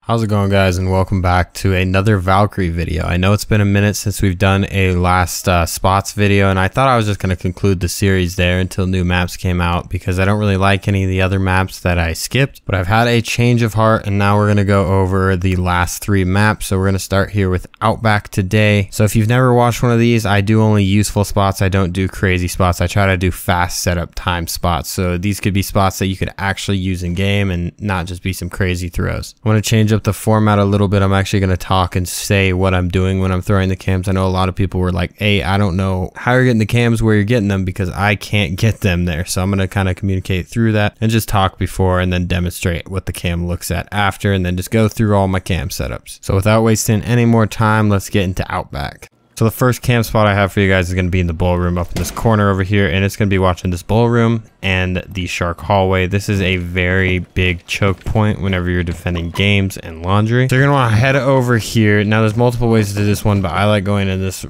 How's it going, guys, and welcome back to another Valkyrie video. I know it's been a minute since we've done a last spots video, and I thought I was just going to conclude the series there until new maps came out because I don't really like any of the other maps that I skipped, but I've had a change of heart and now we're going to go over the last 3 maps. So we're going to start here with Outback today. So if you've never watched one of these, I do only useful spots. I don't do crazy spots. I try to do fast setup time spots. So these could be spots that you could actually use in game and not just be some crazy throws. I want to change up the format a little bit. I'm actually going to talk and say what I'm doing when I'm throwing the cams. I know a lot of people were like, hey, I don't know how you're getting the cams where you're getting them because I can't get them there. So I'm going to kind of communicate through that and just talk before and then demonstrate what the cam looks at after, and then just go through all my cam setups. So without wasting any more time, let's get into Outback. So the first cam spot I have for you guys is going to be in the ballroom up in this corner over here, and it's going to be watching this ballroom and the shark hallway. This is a very big choke point whenever you're defending games and laundry. So you're going to want to head over here. Now there's multiple ways to do this one, but I like going in this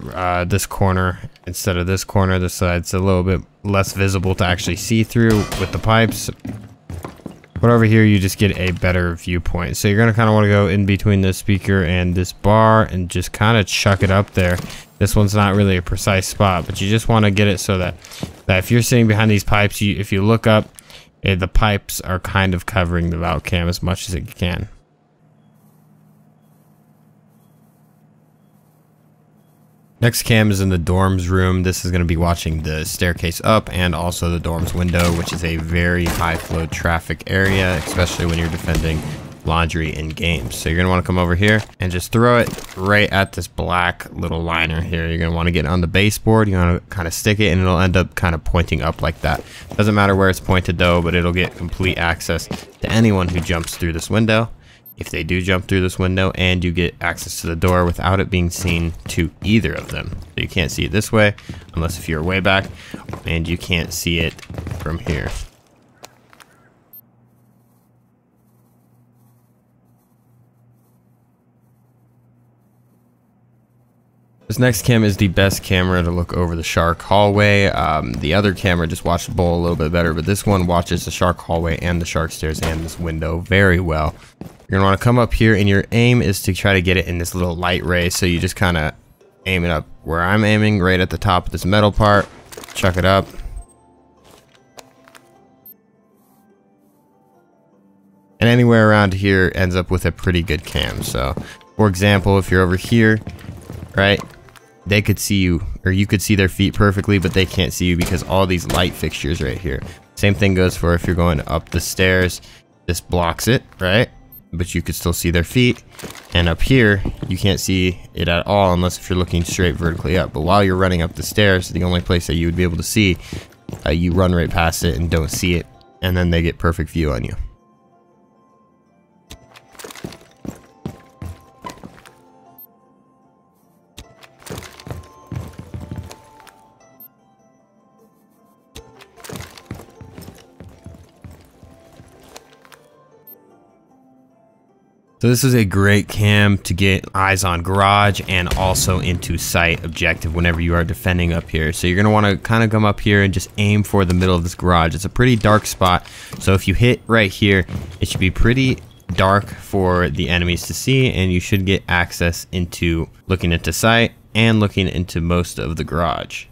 this corner instead of this corner. This side's a little bit less visible to actually see through with the pipes. But over here, you just get a better viewpoint. So you're going to kind of want to go in between this speaker and this bar and just kind of chuck it up there. This one's not really a precise spot, but you just want to get it so that if you're sitting behind these pipes, if you look up, the pipes are kind of covering the Valk cam as much as it can. Next cam is in the dorms room. This is going to be watching the staircase up and also the dorms window, which is a very high flow traffic area, especially when you're defending laundry in games. So you're going to want to come over here and just throw it right at this black little liner here. You're going to want to get on the baseboard. You want to kind of stick it and it'll end up kind of pointing up like that. Doesn't matter where it's pointed though, but it'll get complete access to anyone who jumps through this window. If they do jump through this window, and you get access to the door without it being seen to either of them. So you can't see it this way, unless if you're way back, and you can't see it from here. This next cam is the best camera to look over the shark hallway. The other camera just watched the bowl a little bit better, but this one watches the shark hallway and the shark stairs and this window very well. You're gonna want to come up here, and your aim is to try to get it in this little light ray. So you just kind of aim it up where I'm aiming, right at the top of this metal part, chuck it up. And anywhere around here ends up with a pretty good cam. So for example, if you're over here, right, they could see you, or you could see their feet perfectly, but they can't see you because all these light fixtures right here. Same thing goes for if you're going up the stairs. This blocks it, right? But you could still see their feet. And up here, you can't see it at all unless if you're looking straight vertically up. But while you're running up the stairs, the only place that you would be able to see, you run right past it and don't see it, and then they get perfect view on you. So this is a great cam to get eyes on garage and also into sight objective whenever you are defending up here. So you're going to want to kind of come up here and just aim for the middle of this garage. It's a pretty dark spot. So if you hit right here, it should be pretty dark for the enemies to see, and you should get access into looking into sight and looking into most of the garage.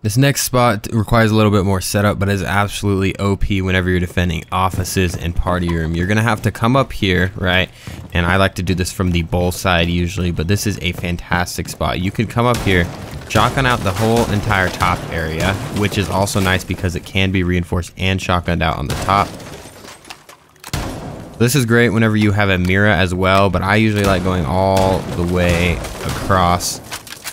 This next spot requires a little bit more setup, but is absolutely OP whenever you're defending offices and party room. You're going to have to come up here, right? And I like to do this from the bowl side usually, but this is a fantastic spot. You can come up here, shotgun out the whole entire top area, which is also nice because it can be reinforced and shotgunned out on the top. This is great whenever you have a mirror as well, but I usually like going all the way across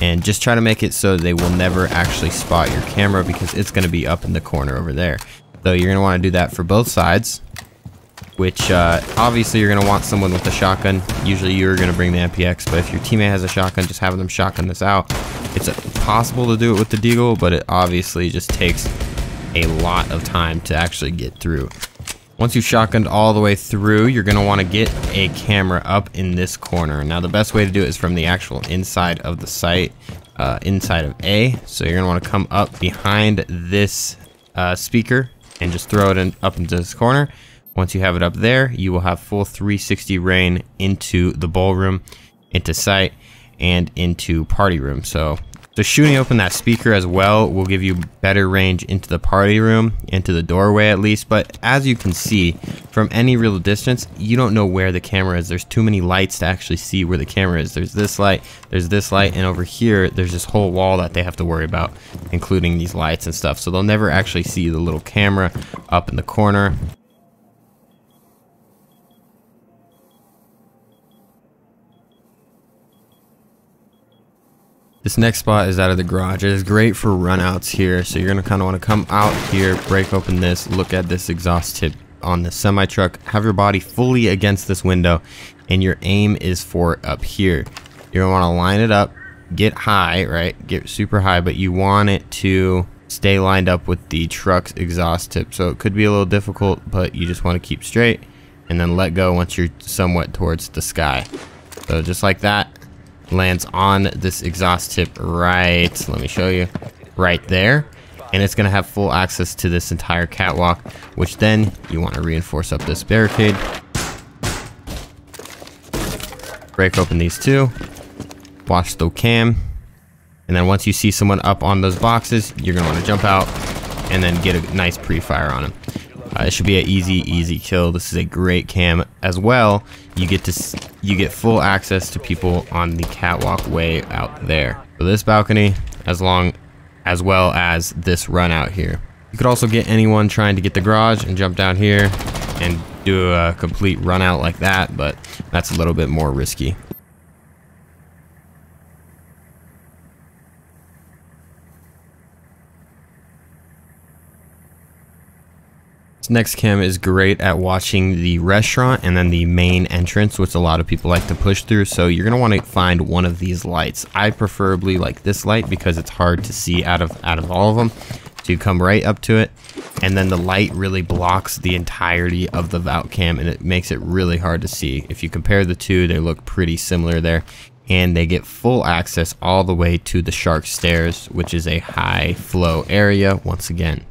and just try to make it so they will never actually spot your camera because it's going to be up in the corner over there. So you're going to want to do that for both sides, which obviously you're going to want someone with a shotgun. Usually you're going to bring the MPX, but if your teammate has a shotgun, just having them shotgun this out. It's possible to do it with the deagle, but it obviously just takes a lot of time to actually get through. Once you've shotgunned all the way through, you're going to want to get a camera up in this corner. Now the best way to do it is from the actual inside of the site, inside of A. So you're going to want to come up behind this speaker and just throw it up into this corner. Once you have it up there, you will have full 360 rain into the ballroom, into sight, and into party room. So shooting open that speaker as well will give you better range into the party room, into the doorway at least. But as you can see, from any real distance, you don't know where the camera is. There's too many lights to actually see where the camera is. There's this light, and over here, there's this whole wall that they have to worry about, including these lights and stuff. So they'll never actually see the little camera up in the corner. This next spot is out of the garage. It is great for runouts here. So you're gonna kind of want to come out here, break open this, look at this exhaust tip on the semi truck, have your body fully against this window, and your aim is for up here. You're gonna want to line it up, get high, right? Get super high, but you want it to stay lined up with the truck's exhaust tip. So it could be a little difficult, but you just want to keep straight and then let go once you're somewhat towards the sky. So just like that. Lands on this exhaust tip right, let me show you, right there, and it's going to have full access to this entire catwalk, which then you want to reinforce up this barricade, break open these two, watch the cam, and then once you see someone up on those boxes, you're going to want to jump out and then get a nice pre-fire on them. It should be an easy kill. This is a great cam as well. You get full access to people on the catwalk way out there. So this balcony, as well as this run out here. You could also get anyone trying to get the garage and jump down here and do a complete run out like that, but that's a little bit more risky. Next cam is great at watching the restaurant and then the main entrance, which a lot of people like to push through. So you're going to want to find one of these lights. I preferably like this light because it's hard to see out of all of them. So you come right up to it, and then the light really blocks the entirety of the Valk cam, and it makes it really hard to see. If you compare the two, they look pretty similar there, and they get full access all the way to the shark stairs, which is a high flow area once again.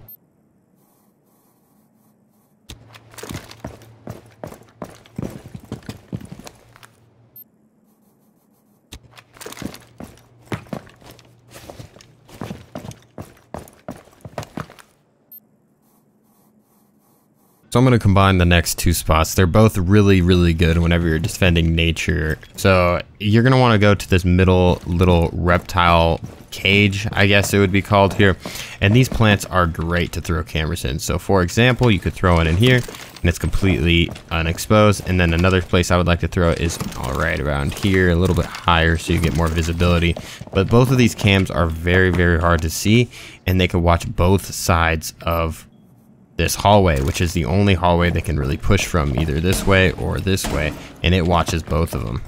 So I'm going to combine the next two spots. They're both really good whenever you're defending nature. So you're going to want to go to this middle little reptile cage, I guess it would be called here. And these plants are great to throw cameras in. So for example, you could throw it in here and it's completely unexposed. And then another place I would like to throw it is right around here, a little bit higher so you get more visibility. But both of these cams are very hard to see, and they can watch both sides of this hallway, which is the only hallway they can really push from, either this way or this way, and it watches both of them.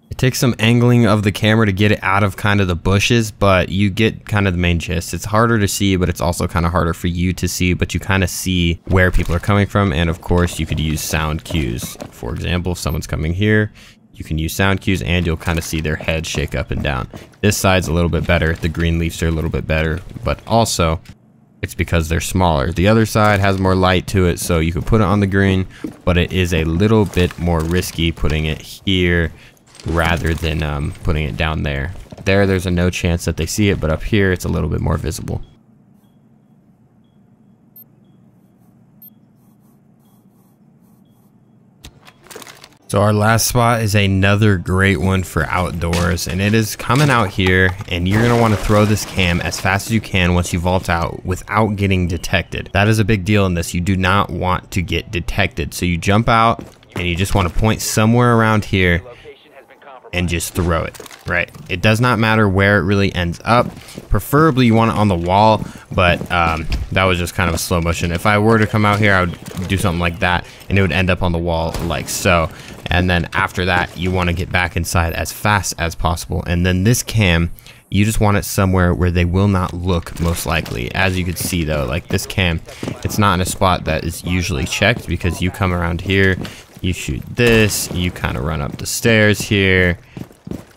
It takes some angling of the camera to get it out of kind of the bushes, but you get kind of the main gist. It's harder to see, but it's also kind of harder for you to see, but you kind of see where people are coming from. And of course you could use sound cues. For example, if someone's coming here, you can use sound cues and you'll kind of see their head shake up and down. This side's a little bit better. The green leaves are a little bit better, but also it's because they're smaller. The other side has more light to it, so you could put it on the green, but it is a little bit more risky putting it here rather than putting it down there. There's a no chance that they see it, but up here it's a little bit more visible. So our last spot is another great one for outdoors, and it is coming out here, and you're going to want to throw this cam as fast as you can once you vault out without getting detected. That is a big deal in this. You do not want to get detected. So you jump out and you just want to point somewhere around here and just throw it, right? It does not matter where it really ends up. Preferably you want it on the wall, but that was just kind of a slow motion. If I were to come out here, I would do something like that and it would end up on the wall like so. And then after that, you want to get back inside as fast as possible. And then this cam, you just want it somewhere where they will not look, most likely. As you can see though, like this cam, it's not in a spot that is usually checked, because you come around here, you shoot this, you kind of run up the stairs here,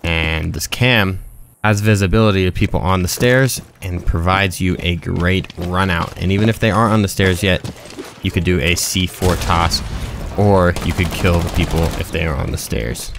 and this cam has visibility to people on the stairs and provides you a great run out. And even if they aren't on the stairs yet, you could do a C4 toss or you could kill the people if they are on the stairs.